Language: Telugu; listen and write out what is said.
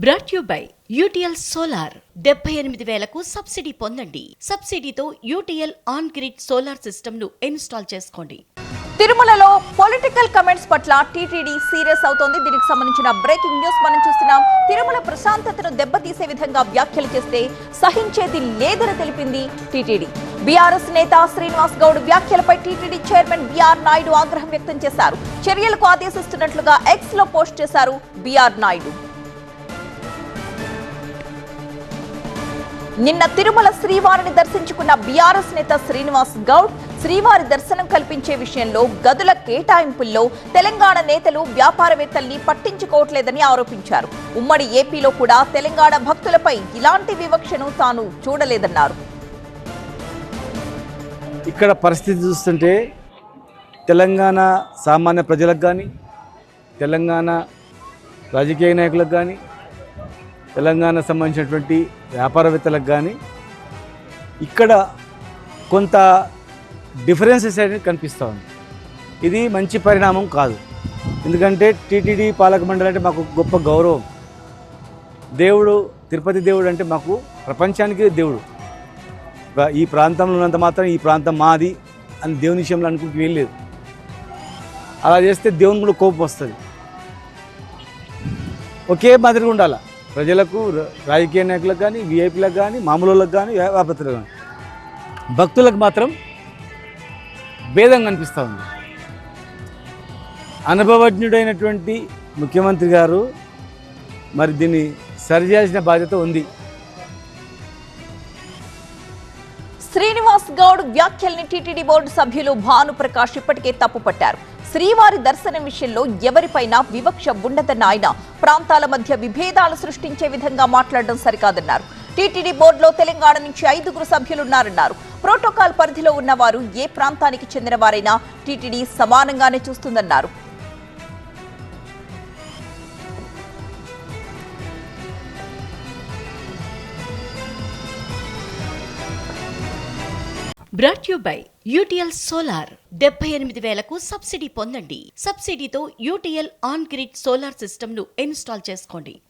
Brought you by UTL solar 78,000కు సబ్సిడీ పొందండి. సబ్సిడీతో UTL on grid solar system ను ఇన్స్టాల్ చేసుకోండి. తిరుమలలో పొలిటికల్ కమెంట్స్ పట్ల టీటీడీ సీరియస్ అవుతోంది. దీనికి సంబంధించిన బ్రేకింగ్ న్యూస్ మనం చూస్తున్నాం. తిరుమల ప్రశాంతతను దెబ్బతీసే విధంగా వ్యాఖ్యలు చేస్తే సహించేది లేదని తెలిపింది టీటీడీ. బీఆర్ఎస్ నేత శ్రీనివాస్ గౌడ్ వ్యాఖ్యలపై టీటీడీ చైర్మన్ బీఆర్ నాయుడు ఆగ్రహం వ్యక్తం చేశారు. చర్యలకు ఆదేశిస్తున్నట్లుగా ఎక్స్ లో పోస్ట్ చేశారు బీఆర్ నాయుడు. నిన్న తిరుమల శ్రీవారిని దర్శించుకున్న బీఆర్ఎస్ నేత శ్రీనివాస్ గౌడ్ శ్రీవారి దర్శనం కల్పించే విషయంలో గదుల కేటాయింపుల్లో తెలంగాణ నేతలు వ్యాపారవేత్తల్ని పట్టించుకోవట్లేదని ఆరోపించారు. ఉమ్మడి ఏపీలో కూడా తెలంగాణ భక్తులపై ఇలాంటి వివక్షను తాను చూడలేదన్నారు. ఇక్కడ పరిస్థితి చూస్తుంటే తెలంగాణ సామాన్య ప్రజలకు కానీ, తెలంగాణ రాజకీయ నాయకులకు కానీ, తెలంగాణ సంబంధించినటువంటి వ్యాపారవేత్తలకు కానీ ఇక్కడ కొంత డిఫరెన్సెస్ అనేది కనిపిస్తూ ఉంది. ఇది మంచి పరిణామం కాదు. ఎందుకంటే టీటీడీ పాలక మండలి అంటే మాకు గొప్ప గౌరవం. దేవుడు తిరుపతి దేవుడు అంటే మాకు ప్రపంచానికి దేవుడు. ఈ ప్రాంతంలో ఉన్నంత మాత్రం ఈ ప్రాంతం మాది అని దేవుని విషయంలో అనుకుంటూ వెళ్ళలేదు. అలా చేస్తే దేవుని కూడా కోపం వస్తుంది. ఒకే మాదిరిగా ఉండాలి. ప్రజలకు, రాజకీయ నాయకులకు కానీ, విఐపీలకు కానీ, మామూలులకు కానీ, వ్యాపారస్తులకు కానీ, భక్తులకు మాత్రం భేదం కనిపిస్తూ ఉంది. అనుభవజ్ఞుడైనటువంటి ముఖ్యమంత్రి గారు మరి దీన్ని సరిచేయాల్సిన బాధ్యత ఉంది. శ్రీనివాస్ గౌడ్ వ్యాఖ్యల్ని టీటీడీ బోర్డు సభ్యులు భానుప్రకాష్ ఇప్పటికే తప్పుపట్టారు. శ్రీవారి దర్శనం విషయంలో ఎవరిపైనా వివక్ష ఉండదన్న ఆయన ప్రాంతాల మధ్య విభేదాలు సృష్టించే విధంగా మాట్లాడడం సరికాదన్నారు. టీటీడీ బోర్డులో తెలంగాణ నుంచి 5గురు సభ్యులున్నారన్నారు. ప్రోటోకాల్ పరిధిలో ఉన్నవారు ఏ ప్రాంతానికి చెందిన వారైనా టీటీడీ సమానంగానే చూస్తుందన్నారు. Brought you by UTL solar 78,000కు సబ్సిడీ పొందండి. సబ్సిడీతో UTL on grid solar system ను ఇన్స్టాల్ చేసుకోండి.